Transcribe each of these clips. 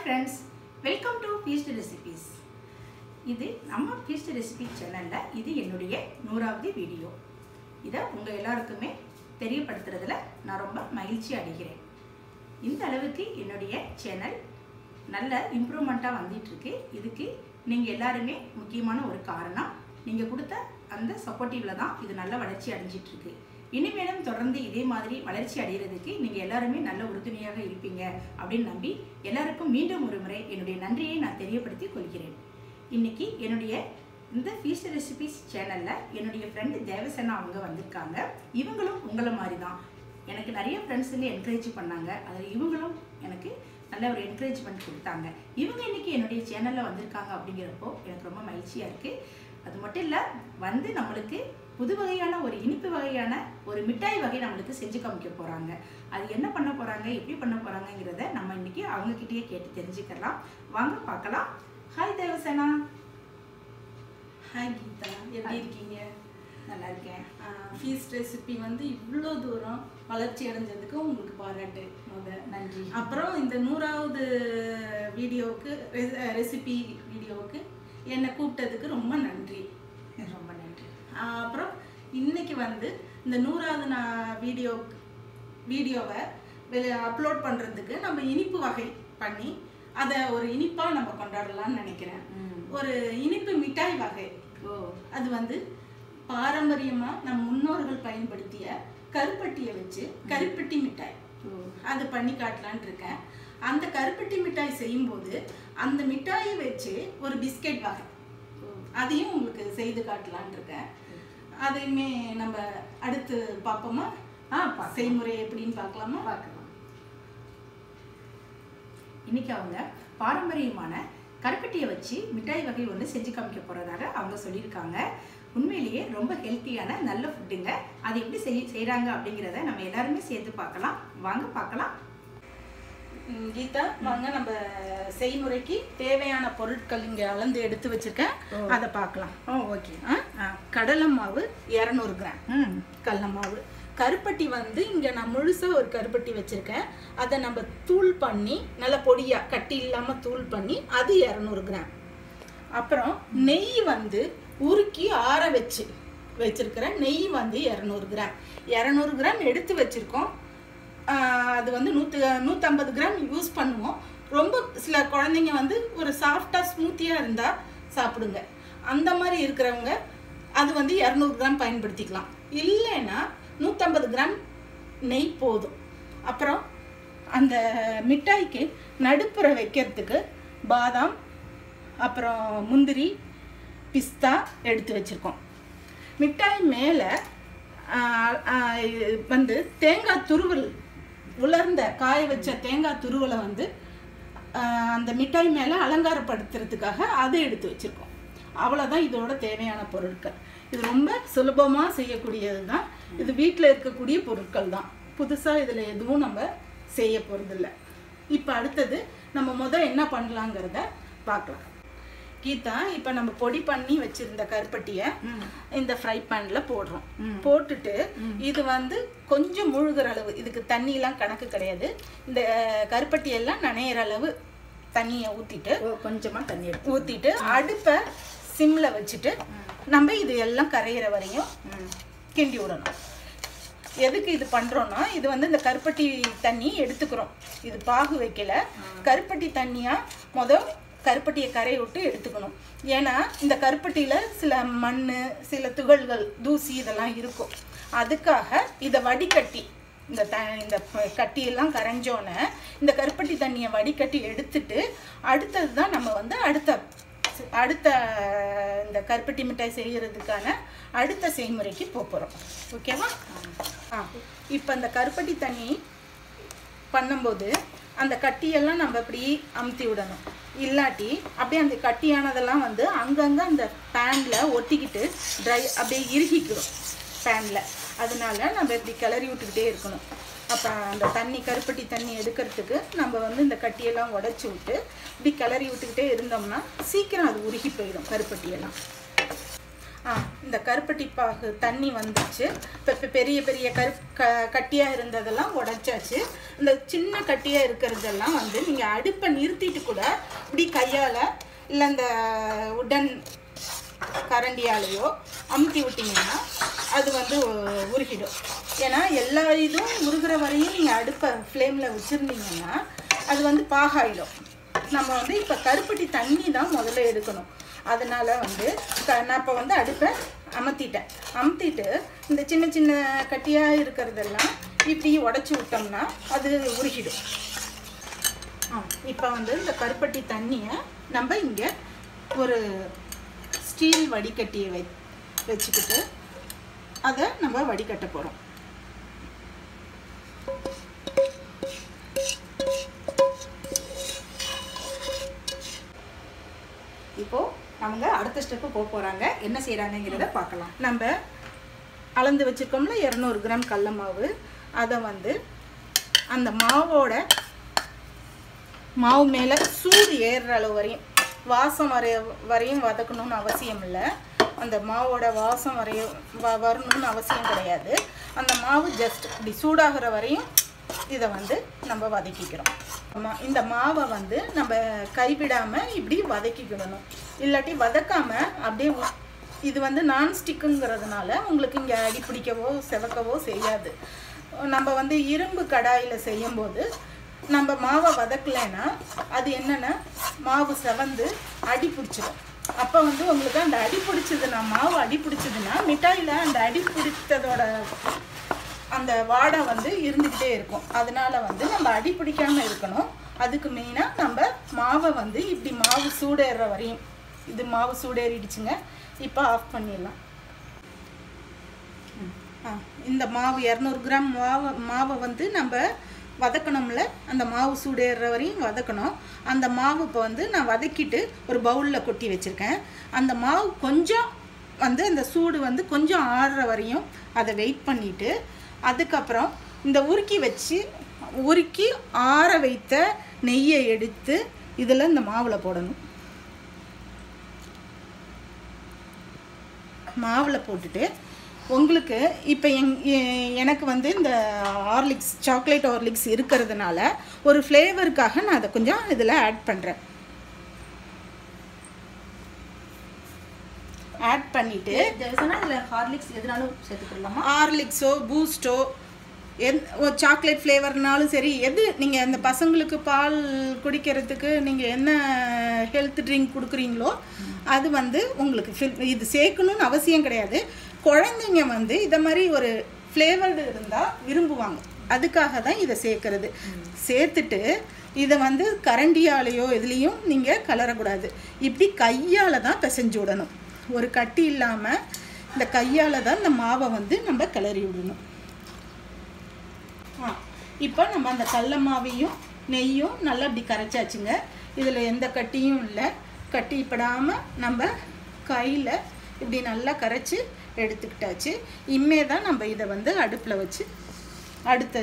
friends, welcome to Feast Recipes. இது நம்ம Feast Recipe சேனல்ல இது என்னுடைய 100வது வீடியோ. இத உங்க எல்லாருக்குமே தெரியப்படுத்துறதுல நான் ரொம்ப மகிழ்ச்சி அடைகிறேன். இந்த அளவுக்கு என்னுடைய சேனல் நல்ல இம்ப்ரூவ்மென்ட்டா வந்துட்டு இருக்கு. இதுக்கு நீங்க எல்லாரும் முக்கியமான ஒரு காரணம். நீங்க கொடுத்த அந்த சப்போர்ட்டிவ்ல தான் இது நல்ல வளர்ச்சி அடைஞ்சிட்டு இருக்கு. இனிமேலும் தொடர்ந்து இதே மாதிரி வளர்ச்சி அடைகிறதுக்கு நீங்க எல்லாரும் நல்ல உறுதுணையாக இருப்பீங்க அப்படினு நம்பி எல்லாருக்கும் மீண்டும் ஒரு முறை என்னுடைய நன்றியை நான் தெரியப்படுத்திக் கொள்கிறேன். இன்னைக்கு என்னுடைய இந்த ஃபீஸ்ட் ரெசிபீஸ் சேனல்ல என்னுடைய ஃப்ரெண்ட் தேவசேனா அவங்க வந்திருக்காங்க. இவங்களும் உங்களை மாதிரி தான் எனக்கு நிறைய ஃப்ரெண்ட்ஸ் என்கரேஜ் பண்ணாங்க. அதில் இவங்களும் எனக்கு நல்ல ஒரு என்கரேஜ்மெண்ட் கொடுத்தாங்க. இவங்க இன்னைக்கு என்னுடைய சேனல்ல வந்திருக்காங்க அப்படிங்கிறப்போ எனக்கு ரொம்ப மகிழ்ச்சியா இருக்கு. அது மட்டும் இல்லை, வந்து நம்மளுக்கு புது வகையான ஒரு இனிப்பு வகையான ஒரு மிட்டாய் வகை நம்மளுக்கு செஞ்சு காமிக்க போகிறாங்க. அது என்ன பண்ண போகிறாங்க, எப்படி பண்ண போகிறாங்கங்கிறத நம்ம இன்னைக்கு அவங்கக்கிட்டேயே கேட்டு தெரிஞ்சுக்கலாம். வாங்க பார்க்கலாம். ஹாய் தேவசேனா. ஹாய் கீதா, எப்படி இருக்கீங்க? நல்லா இருக்கேன். ஃபீஸ்ட் ரெசிபி வந்து இவ்வளோ தூரம் வளர்ச்சி அடைஞ்சதுக்கு உங்களுக்கு பாராட்டு. நன்றி. அப்புறம் இந்த 100வது வீடியோவுக்கு ரெசிபி வீடியோவுக்கு என்னை கூப்பிட்டதுக்கு ரொம்ப நன்றி. ரொம்ப நன்றி. அப்புறம் இன்னைக்கு வந்து இந்த 100வது வீடியோவை அப்லோட் பண்ணுறதுக்கு நம்ம இனிப்பு வகை பண்ணி அதை ஒரு இனிப்பாக நம்ம கொண்டாடலாம்னு நினைக்கிறேன். ஒரு இனிப்பு மிட்டாய் வகை. அது வந்து பாரம்பரியமாக நம் முன்னோர்கள் பயன்படுத்திய கருப்பட்டியை வச்சு கருப்பட்டி மிட்டாய் அது பண்ணி காட்டலான் இருக்கேன். அந்த கருப்பட்டி மிட்டாய் செய்யும்போது அந்த மிட்டாயை வச்சு ஒரு பிஸ்கெட் வகை அதையும் உங்களுக்கு செய்து காட்டலான் இருக்கேன். அதையுமே நம்ம அடுத்து பார்ப்போமா? செய்முறை எப்படின்னு பார்க்கலாமா? பார்க்கலாம். இன்னைக்கு அவங்க பாரம்பரியமான கருப்பட்டியை வச்சு மிட்டாய் வகை ஒன்று செஞ்சு காமிக்க போறதாக அவங்க சொல்லியிருக்காங்க. உண்மையிலேயே ரொம்ப ஹெல்த்தியான நல்ல ஃபுட்டுங்க. அது எப்படி செய்யறாங்க அப்படிங்கிறத நம்ம எல்லாருமே சேர்த்து பார்க்கலாம். வாங்க பார்க்கலாம். கீதா, வாங்க நம்ம செய்முறைக்கு தேவையான பொருட்கள் இங்கே அளந்து எடுத்து வச்சிருக்கேன். அதை பார்க்கலாம். ஓகே. கடலை மாவு 200 கிராம் கடலை மாவு. கருப்பட்டி வந்து இங்கே நான் முழுசாக ஒரு கருப்பட்டி வச்சுருக்கேன். அதை நம்ம தூள் பண்ணி நல்லா பொடியாக கட்டி இல்லாமல் தூள் பண்ணி அது 200 கிராம். அப்புறம் நெய் வந்து உருக்கி ஆற வச்சிருக்கிறேன். நெய் வந்து 200 கிராம். 200 கிராம் எடுத்து வச்சுருக்கோம். அது வந்து 150 கிராம் யூஸ் பண்ணுவோம். ரொம்ப சில குழந்தைங்க வந்து ஒரு சாஃப்டாக ஸ்மூத்தியாக இருந்தால் சாப்பிடுங்க. அந்த மாதிரி இருக்கிறவங்க அது வந்து 200 கிராம் பயன்படுத்திக்கலாம். இல்லைன்னா 150 கிராம் நெய் போதும். அப்புறம் அந்த மிட்டாய்க்கு நடுப்புற வைக்கிறதுக்கு பாதாம், அப்புறம் முந்திரி, பிஸ்தா எடுத்து வச்சுருக்கோம். மிட்டாய் மேலே வந்து தேங்காய் துருவல், உலர்ந்த காய வச்ச தேங்காய் துருவலை வந்து அந்த மிட்டாய் மேலே அலங்காரப்படுத்துறதுக்காக அதை எடுத்து வச்சுருக்கோம். அவ்வளோதான் இதோட தேவையான பொருட்கள். இது ரொம்ப சுலபமாக செய்யக்கூடியது தான். இது வீட்டில் இருக்கக்கூடிய பொருட்கள் தான். புதுசாக இதில் எதுவும் நம்ம செய்ய போகிறதில்ல. இப்போ அடுத்தது நம்ம என்ன பண்ணலாங்கிறத பார்க்கலாம். கீதா, இப்போ நம்ம பொடி பண்ணி வச்சிருந்த கருப்பட்டியை இந்த ஃப்ரை பேனில் போடுறோம். போட்டுட்டு இது வந்து கொஞ்சம் முழுகிற அளவு, இதுக்கு தண்ணியெலாம் கணக்கு கிடையாது. இந்த கருப்பட்டியெல்லாம் நனையிற அளவு தண்ணியை ஊற்றிட்டு கொஞ்சமாக தண்ணி ஊற்றிட்டு அடுப்பை சிம்மில் வச்சுட்டு நம்ம இது எல்லாம் கரையிற வரையும் கிண்டி விடணும். எதுக்கு இது பண்ணுறோன்னா, இது வந்து இந்த கருப்பட்டி தண்ணி எடுத்துக்கிறோம். இது பாகு வைக்கல, கருப்பட்டி தண்ணியாக கருப்பட்டியை கரையை விட்டு எடுத்துக்கணும். ஏன்னா இந்த கருப்பட்டியில் சில மண், சில துகள்கள், தூசி இதெல்லாம் இருக்கும். அதுக்காக இதை வடிகட்டி இந்த கட்டியெல்லாம் கரைஞ்சோன்னே இந்த கருப்பட்டி தண்ணியை வடிகட்டி எடுத்துட்டு அடுத்தது தான் நம்ம வந்து அடுத்த இந்த கருப்பட்டி மிட்டாய் செய்கிறதுக்கான அடுத்த செய்முறைக்கு போகிறோம். ஓகேவா? இப்போ அந்த கருப்பட்டி தண்ணி பண்ணும்போது அந்த கட்டியெல்லாம் நம்ம அப்படி அமுத்தி விடணும். இல்லாட்டி அப்படியே அந்த கட்டியானதெல்லாம் வந்து அங்கங்கே அந்த பேனில் ஒட்டிக்கிட்டு அப்படியே இறுகிக்கிறோம் பேனில். அதனால நம்ம இப்படி கிளறி விட்டுக்கிட்டே இருக்கணும். அப்போ அந்த கருப்பட்டி தண்ணி எடுக்கிறதுக்கு நம்ம வந்து இந்த கட்டியெல்லாம் உடச்சி விட்டு இப்படி கிளறி விட்டுக்கிட்டே இருந்தோம்னா சீக்கிரம் அது உருகி போயிடும் கருப்பட்டியெல்லாம். இந்த கருப்பட்டி பாகு தண்ணி வந்துச்சு. இப்போ பெரிய பெரிய கட்டியாக இருந்ததெல்லாம் உடைச்சாச்சு. இந்த சின்ன கட்டியாக இருக்கிறதெல்லாம் வந்து நீங்கள் அடுப்பை நிறுத்திட்டு கூட இப்படி கையால் இல்லை இந்த உடன் கரண்டியாலேயோ அமுத்தி விட்டிங்கன்னா அது வந்து உருகிடும். ஏன்னா எல்லா இதுவும் உருகிற வரையும் நீங்கள் அடுப்பை ஃப்ளேமில் வச்சுருந்தீங்கன்னா அது வந்து பாகாயிடும். நம்ம வந்து இப்போ கருப்பட்டி தண்ணி தான் முதல்ல எடுக்கணும். அதனால் வந்து நான் இப்போ வந்து அடுப்பை அமுத்திட்டு இந்த சின்ன சின்ன கட்டியாக இருக்கிறதெல்லாம் இப்படி உடச்சி விட்டோம்னா அது உருகிடும். இப்போ வந்து இந்த கருப்பட்டி தண்ணியை நம்ம இங்கே ஒரு ஸ்டீல் வடிகட்டியை வச்சுக்கிட்டு அதை நம்ம வடிகட்ட போகிறோம். இப்போது அவங்க அடுத்த ஸ்டெப்பு போக போகிறாங்க. என்ன செய்கிறாங்கங்கிறத பார்க்கலாம். நம்ம அளந்து வச்சுருக்கோம்ல 200 கிராம் கடல மாவு, அதை வந்து அந்த மாவு மேலே சூடு ஏறுற அளவு வரையும், வாசம் வரையும் வதக்கணும்னு அவசியம் இல்லை. அந்த மாவோட வாசம் வரணும்னு அவசியம் கிடையாது. அந்த மாவு ஜஸ்ட் இப்படி சூடாகிற வரையும் இதை வந்து நம்ம வதக்கிக்கிறோம். இந்த மாவை வந்து நம்ம கைவிடாமல் இப்படி வதக்கிக்கிடணும். இல்லாட்டி வதக்காமல் அப்படியே இது வந்து நான்ஸ்டிக்குங்கிறதுனால உங்களுக்கு இங்கே அடி பிடிக்கவோ செவக்கவோ செய்யாது. நம்ம வந்து இரும்பு கடாயில் செய்யும்போது நம்ம மாவை வதக்கலைன்னா அது என்னென்னா மாவு செவந்து அடி பிடிச்சிடும். அப்போ வந்து உங்களுக்கு அந்த அடி பிடிச்சதுன்னா மாவு அடி பிடிச்சதுன்னா மிட்டாயில் அந்த அடி பிடித்ததோட அந்த வாடை வந்து இருந்துக்கிட்டே இருக்கும். அதனால வந்து நம்ம அடி பிடிக்காமல் இருக்கணும். அதுக்கு மெயினாக நம்ம மாவை வந்து இப்படி மாவு சூடேற வரையும், இது மாவு சூடேறிடுச்சுங்க. இப்போ ஆஃப் பண்ணிடலாம். இந்த மாவு 200 கிராம் மாவை வந்து நம்ம வதக்கணும்ல, அந்த மாவு சூடேற வரையும் வதக்கணும். அந்த மாவு இப்போ வந்து நான் வதக்கிட்டு ஒரு பவுலில் கொட்டி வச்சுருக்கேன். அந்த மாவு கொஞ்சம் வந்து அந்த சூடு வந்து கொஞ்சம் ஆறுற வரையும் அதை வெயிட் பண்ணிவிட்டு அதுக்கப்புறம் இந்த உருக்கி ஆற வைத்த நெய்யை எடுத்து இதில் இந்த மாவில் போடணும். மாவில் போட்டுட்டு உங்களுக்கு இப்போ எனக்கு வந்து இந்த சாக்லேட் ஹார்லிக்ஸ் இருக்கிறதுனால ஒரு ஃப்ளேவருக்காக நான் அதை கொஞ்சம் இதில் ஆட் பண்ணுறேன். ஆட் பண்ணிவிட்டு இதில் ஹார்லிக்ஸ் எதுனாலும் சேர்த்துக்கலாமா? ஹார்லிக்ஸோ பூஸ்டோ சாக்லேட் ஃப்ளேவர்னாலும் சரி, எது நீங்கள் அந்த பசங்களுக்கு பால் குடிக்கிறதுக்கு நீங்கள் என்ன ஹெல்த் ட்ரிங்க் கொடுக்குறீங்களோ அது வந்து உங்களுக்கு இது சேர்க்கணும்னு அவசியம் கிடையாது. குழந்தைங்க வந்து இதை மாதிரி ஒரு ஃப்ளேவர்டு இருந்தால் விரும்புவாங்க. அதுக்காக தான் இதை சேர்க்கறது. சேர்த்துட்டு இதை வந்து கரண்டியாலேயோ இதுலேயும் நீங்கள் கலரக்கூடாது. இப்படி கையால் தான் பிசைஞ்சு விடணும். ஒரு கட்டி இல்லாமல் இந்த கையால் தான் இந்த மாவை வந்து நம்ம கிளறி விடணும். இப்போ நம்ம அந்த கடல மாவையும் நெய்யும் நல்லா இப்படி கரைச்சாச்சுங்க. இதில் எந்த கட்டியும் இல்லை. கட்டிப்படாமல் நம்ம கையில் இப்படி நல்லா கரைச்சி எடுத்துக்கிட்டாச்சு. இனிமே தான் நம்ம இதை வந்து அடுப்பில் வச்சு அடுத்த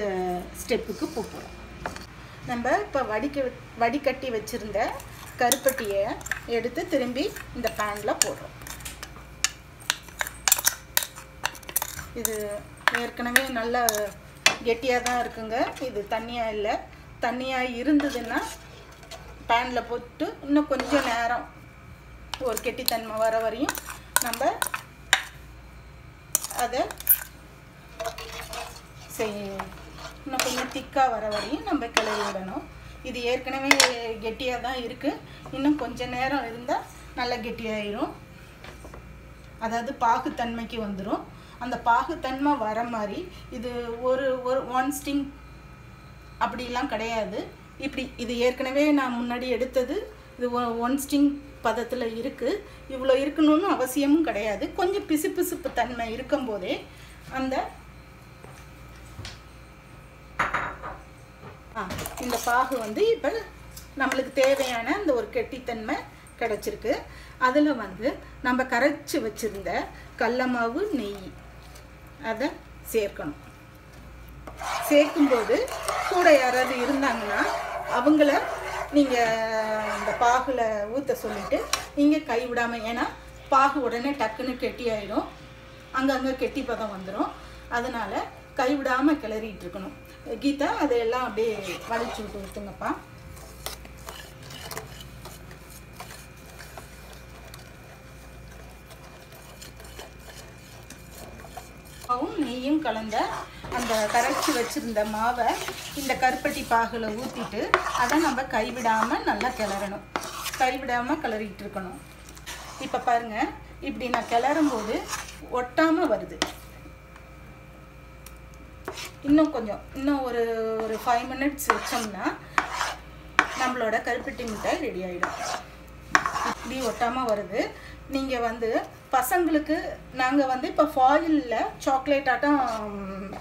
ஸ்டெப்புக்கு போகிறோம். நம்ம இப்போ வடிகட்டி வச்சுருந்த கருப்பட்டியை எடுத்து திரும்பி இந்த பேனில் போடுறோம். இது ஏற்கனவே நல்லா கெட்டியாக தான் இருக்குங்க. இது தண்ணியாக இல்லை. தண்ணியாக இருந்ததுன்னா பேனில் போட்டு இன்னும் கொஞ்சம் நேரம் ஒரு கெட்டித்தன்மை வர வரையும் நம்ம அதை இன்னும் கொஞ்சம் திக்காக வர வரையும் நம்ம கிளறி விடணும். இது ஏற்கனவே கெட்டியாக தான் இருக்குது. இன்னும் கொஞ்சம் நேரம் இருந்தால் நல்லா கெட்டியாயிரும். அதாவது பாகுத்தன்மைக்கு வந்துடும். அந்த பாகுத்தன்மை வர மாதிரி இது ஒரு ஒன் ஸ்டிங் அப்படிலாம் கிடையாது. இப்படி இது ஏற்கனவே நான் முன்னாடி எடுத்தது. இது ஒன் ஸ்டிங் பதத்தில் இருக்குது. இவ்வளோ இருக்கணும்னு அவசியமும் கிடையாது. கொஞ்சம் பிசுபிசுப்பு தன்மை இருக்கும்போதே அந்த இந்த பாகு வந்து இப்போ நம்மளுக்கு தேவையான அந்த ஒரு கெட்டித்தன்மை கிடச்சிருக்கு. அதில் வந்து நம்ம கரைச்சி வச்சுருந்த கடல மாவு நெய் அதை சேர்க்கணும். சேர்க்கும்போது கூட யாராவது இருந்தாங்கன்னா அவங்கள நீங்கள் இந்த பாகில் ஊற்ற சொல்லிவிட்டு நீங்கள் கைவிடாமல், ஏன்னா பாகு உடனே டக்குன்னு கெட்டி ஆயிடும், அங்கங்கே கெட்டி பதம் வந்துடும். அதனால கைவிடாமல் கிளறிட்டு இருக்கணும். கீதா அதையெல்லாம் அப்படியே வளைச்சி விட்டு ஊற்றுங்கப்பா. நெய்யும் கலந்த அந்த கரைச்சி வச்சிருந்த மாவை இந்த கருப்பட்டி பாகுல ஊற்றிட்டு அதை நம்ம கைவிடாமல் நல்லா கிளறணும். கைவிடாமல் கிளறிட்டு இருக்கணும். இப்போ பாருங்க, இப்படி நான் கிளறும் போது ஒட்டாமல் வருது. இன்னும் ஒரு 5 minutes வச்சோம்னா நம்மளோட கருப்பட்டி மிட்டாய் ரெடி ஆகிடும். இப்படி ஒட்டாமல் வருது. நீங்கள் வந்து பசங்களுக்கு நாங்கள் வந்து இப்போ ஃபாயிலில் சாக்லேட் ஆட்டம்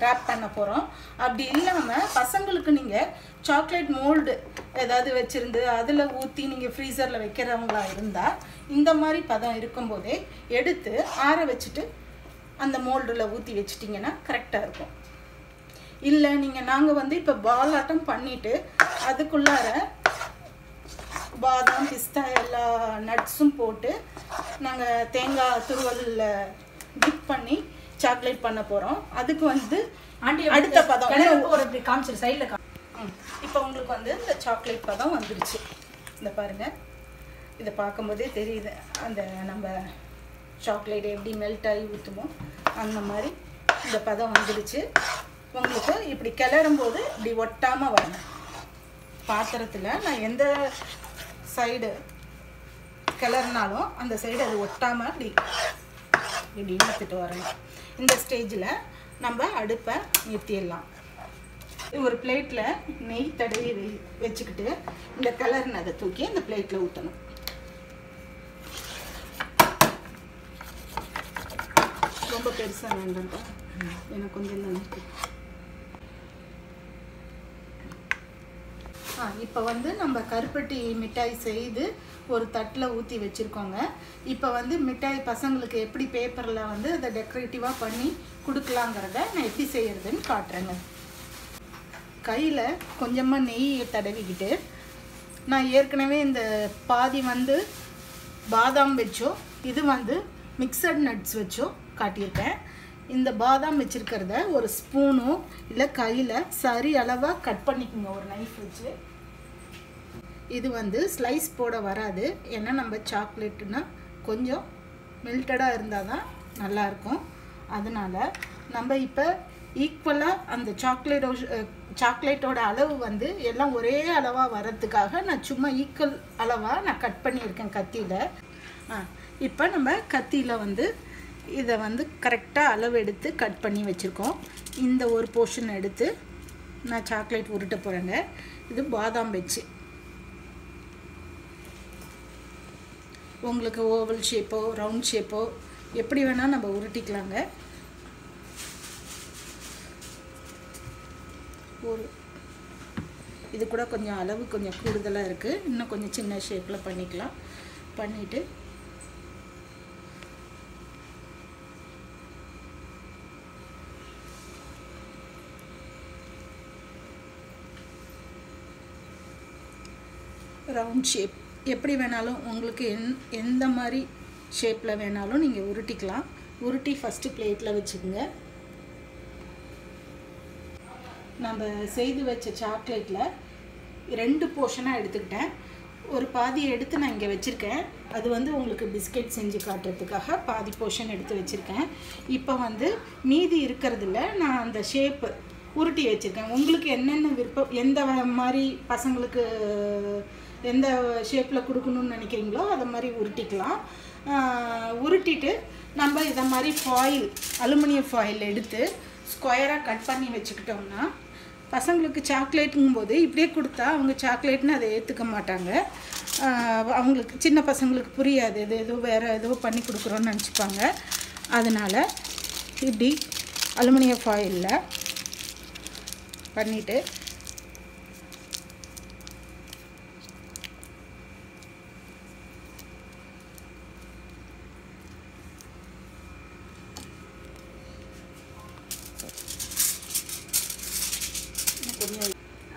ரேப் பண்ண போகிறோம். அப்படி இல்லாமல் பசங்களுக்கு நீங்கள் சாக்லேட் மோல்டு ஏதாவது வச்சுருந்து அதில் ஊற்றி நீங்கள் ஃப்ரீசரில் வைக்கிறவங்களா இருந்தால் இந்த மாதிரி பதம் இருக்கும்போதே எடுத்து ஆற வச்சுட்டு அந்த மோல்டில் ஊற்றி வச்சிட்டிங்கன்னா கரெக்டாக இருக்கும். இல்லை நாங்கள் வந்து இப்போ பால் ஆட்டம் பண்ணிவிட்டு அதுக்குள்ளார பாதாம் பிஸ்தா எல்லா நட்ஸும் போட்டு நாங்கள் தேங்காய் துருவலில் டிப் பண்ணி சாக்லேட் பண்ண போகிறோம். அதுக்கு வந்து அடுத்த பதம் காமிச்சிரு சைடில். இப்போ உங்களுக்கு வந்து இந்த சாக்லேட் பதம் வந்துருச்சு. இந்த பாருங்கள், இதை பார்க்கும்போதே தெரியுது அந்த நம்ம சாக்லேட் எப்படி மெல்ட் ஆகி ஊற்றுமோ அந்த மாதிரி இந்த பதம் வந்துடுச்சு. உங்களுக்கு இப்படி கிளறும் போது இப்படி ஒட்டாமல் வரணும். பாத்திரத்தில் நான் எந்த சைடு கிளறினாலும் அந்த சைடு அது ஒட்டாமல் இப்படி ஊற்றிட்டு வரணும். இந்த ஸ்டேஜில் நம்ம அடுப்பை நிறுத்திடலாம். ஒரு பிளேட்டில் நெய் தடவி வச்சுக்கிட்டு இந்த கிளறினதை தூக்கி இந்த பிளேட்டில் ஊற்றணும். ரொம்ப பெருசாக வேண்டாம்ப்பா, எனக்கு கொஞ்சம் தான் இருக்கு. இப்போ வந்து நம்ம கருப்பட்டி மிட்டாய் செய்து ஒரு தட்டில் ஊற்றி வச்சுருக்கோங்க. இப்போ வந்து மிட்டாய் பசங்களுக்கு எப்படி பேப்பரில் வந்து அதை டெக்கரேட்டிவாக பண்ணி கொடுக்கலாங்கிறத நான் எப்படி செய்கிறதுன்னு காட்டுறேங்க. கையில் கொஞ்சமாக நெய் தடவிக்கிட்டு நான் ஏற்கனவே இந்த பாதி வந்து பாதாம் வச்சோ இது வந்து மிக்சட் நட்ஸ் வச்சோ காட்டியிருக்கேன். இந்த பாதாம் வச்சுருக்கிறத ஒரு ஸ்பூனோ இல்லை கையில் சரி அளவாக கட் பண்ணிக்கோங்க ஒரு நைஃப் வச்சு. இது வந்து ஸ்லைஸ் போட வராது, ஏன்னா நம்ம சாக்லேட்டுன்னா கொஞ்சம் மெல்டடாக இருந்தால் தான் நல்லாயிருக்கும். அதனால் நம்ம இப்போ ஈக்குவலாக அந்த சாக்லேட்டோட அளவு வந்து எல்லாம் ஒரே அளவாக வர்றதுக்காக நான் சும்மா ஈக்குவல் அளவாக நான் கட் பண்ணியிருக்கேன் கத்தியில். இப்போ நம்ம கத்தியில் வந்து இதை வந்து கரெக்டாக அளவு எடுத்து கட் பண்ணி வச்சுருக்கோம். இந்த ஒரு போர்ஷன் எடுத்து நான் சாக்லேட் உருட்ட போகிறேங்க. இது பாதாம் வச்சு உங்களுக்கு ஓவல் ஷேப்போ ரவுண்ட் ஷேப்போ எப்படி வேணால் நம்ம உருட்டிக்கலாங்க. இது கூட கொஞ்சம் அளவு கொஞ்சம் கூடுதலாக இருக்குது, இன்னும் கொஞ்சம் சின்ன ஷேப்பில் பண்ணிக்கலாம். பண்ணிவிட்டு ரவுண்ட் ஷேப் எப்படி வேணாலும் உங்களுக்கு எந்த மாதிரி ஷேப்பில் வேணாலும் நீங்கள் உருட்டிக்கலாம். உருட்டி ஃபஸ்ட்டு பிளேட்டில் வச்சுக்கோங்க. நம்ம செய்து வச்ச சாக்லேட்டில் 2 போர்ஷனாக எடுத்துக்கிட்டேன். ஒரு பாதியை எடுத்து நான் இங்கே வச்சுருக்கேன். அது வந்து உங்களுக்கு பிஸ்கெட் செஞ்சு காட்டுறதுக்காக பாதி போர்ஷன் எடுத்து வச்சுருக்கேன். இப்போ வந்து மீதி இருக்கிறதுல நான் அந்த ஷேப்பு உருட்டி வச்சுருக்கேன். உங்களுக்கு என்னென்ன விருப்பம், எந்த மாதிரி பசங்களுக்கு எந்த ஷேப்பில் கொடுக்கணும்னு நினைக்கிறீங்களோ அதை மாதிரி உருட்டிக்கலாம். உருட்டிட்டு நம்ம இதை மாதிரி ஃபாயில் அலுமினியம் ஃபாயில் எடுத்து ஸ்கொயராக கட் பண்ணி வச்சுக்கிட்டோம்னா பசங்களுக்கு சாக்லேட்டுங்கும்போது இப்படியே கொடுத்தா அவங்க சாக்லேட்னு அதை ஏற்றுக்க மாட்டாங்க. அவங்களுக்கு சின்ன பசங்களுக்கு புரியாது, இது ஏதோ வேறு ஏதோ பண்ணி கொடுக்குறோன்னு நினச்சிப்பாங்க. அதனால் இப்படி அலுமினியம் ஃபாயிலில் பண்ணிவிட்டு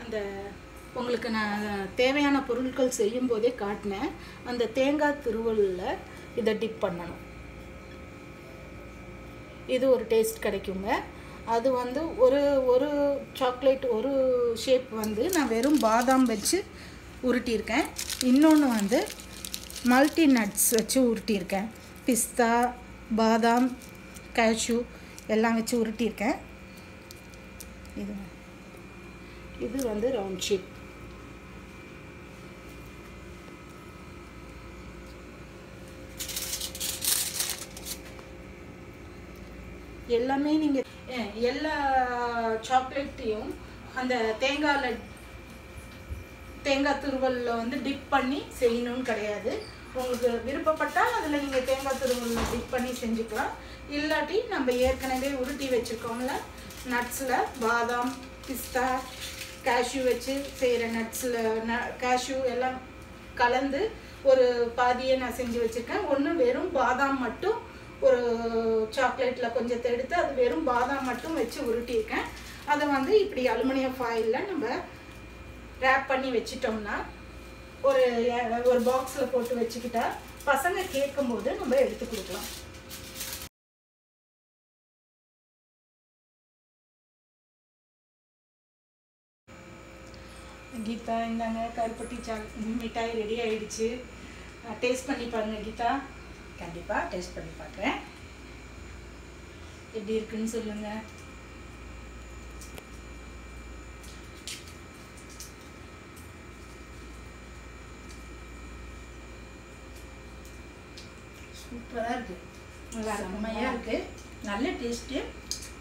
அந்த உங்களுக்கு நான் தேவையான பொருட்கள் செய்யும் போதே காட்டினேன். அந்த தேங்காய் துருவலில் இதை டிப் பண்ணணும். இது ஒரு டேஸ்ட் கிடைக்குங்க. அது வந்து ஒரு சாக்லேட் ஒரு ஷேப் வந்து நான் வெறும் பாதாம் வச்சு உருட்டியிருக்கேன். இன்னொன்று வந்து மல்டி நட்ஸ் வச்சு உருட்டியிருக்கேன். பிஸ்தா, பாதாம், கேஷ்யூ எல்லாம் வச்சு உருட்டியிருக்கேன். இது வந்து ரவுண்ட் ஷேப். எல்லாமே நீங்கள் எல்லா சாக்லேட்டையும் அந்த தேங்காய் துருவலில் வந்து டிப் பண்ணி செய்யணும்னு கிடையாது. உங்களுக்கு விருப்பப்பட்டால் அதில் நீங்கள் தேங்காய் துருவலில் டிப் பண்ணி செஞ்சுக்கலாம். இல்லாட்டி நம்ம ஏற்கனவே உருட்டி வச்சுருக்கோம்ல நட்ஸில் பாதாம், பிஸ்தா, கேஷ்யூ வச்சு செய்கிற நட்ஸில் கேஷ்யூ எல்லாம் கலந்து ஒரு பாதியை நான் செஞ்சு வச்சுருக்கேன். ஒன்று வெறும் பாதாம் மட்டும் ஒரு சாக்லேட்டில் கொஞ்சத்தை எடுத்து அது வெறும் பாதாம் மட்டும் வச்சு உருட்டியிருக்கேன். அதை வந்து இப்படி அலுமினியம் ஃபாயிலில் நம்ம ரேப் பண்ணி வச்சிட்டோம்னா ஒரு பாக்ஸில் போட்டு வச்சுக்கிட்டா பசங்க கேட்கும்போது நம்ம எடுத்து கொடுக்கலாம். கீதா, இந்தாங்க கருப்பட்டி மிட்டாய் ரெடி ஆயிடுச்சு. டேஸ்ட் பண்ணி பாருங்கள் கீதா. கண்டிப்பாக டேஸ்ட் பண்ணி பார்க்குறேன். எப்படி இருக்குன்னு சொல்லுங்கள். சூப்பராக இருக்குது, நல்லா செம்மையாக இருக்குது, நல்ல டேஸ்ட்டு.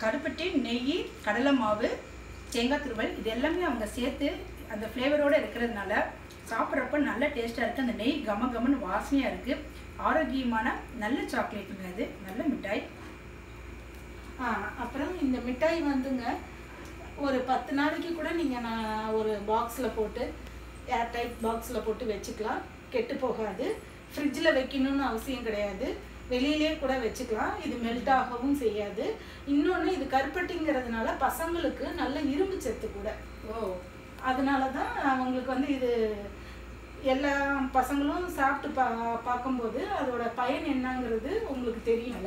கருப்பட்டி, நெய், கடலை மாவு, தேங்காய் துருவல் இது எல்லாமே அவங்க சேர்த்து அந்த ஃப்ளேவரோடு இருக்கிறதுனால சாப்பிட்றப்ப நல்ல டேஸ்ட்டாக இருக்குது. அந்த நெய் கமன்னு வாசனையாக இருக்குது. ஆரோக்கியமான நல்ல சாக்லேட்டுங்க, அது நல்ல மிட்டாய். அப்புறம் இந்த மிட்டாய் வந்துங்க ஒரு 10 நாளைக்கு கூட நீங்கள் நான் ஒரு பாக்ஸில் போட்டு ஏர்டைட் பாக்ஸில் போட்டு வச்சுக்கலாம். கெட்டு போகாது. ஃப்ரிட்ஜில் வைக்கணும்னு அவசியம் கிடையாது. வெளியிலே கூட வச்சுக்கலாம். இது மெல்ட் ஆகவும் செய்யாது. இன்னொன்று இது கருப்பட்டிங்கிறதுனால பசங்களுக்கு நல்ல இரும்பு சத்து கூட. அதனால தான் அவங்களுக்கு வந்து இது எல்லா பசங்களும் சாப்பிட்டு பார்க்கும்போது அதோட பயன் என்னங்கிறது உங்களுக்கு தெரியும்.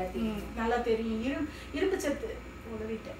நல்லா தெரியும். இரும்பு சத்து உதவிட்டேன்.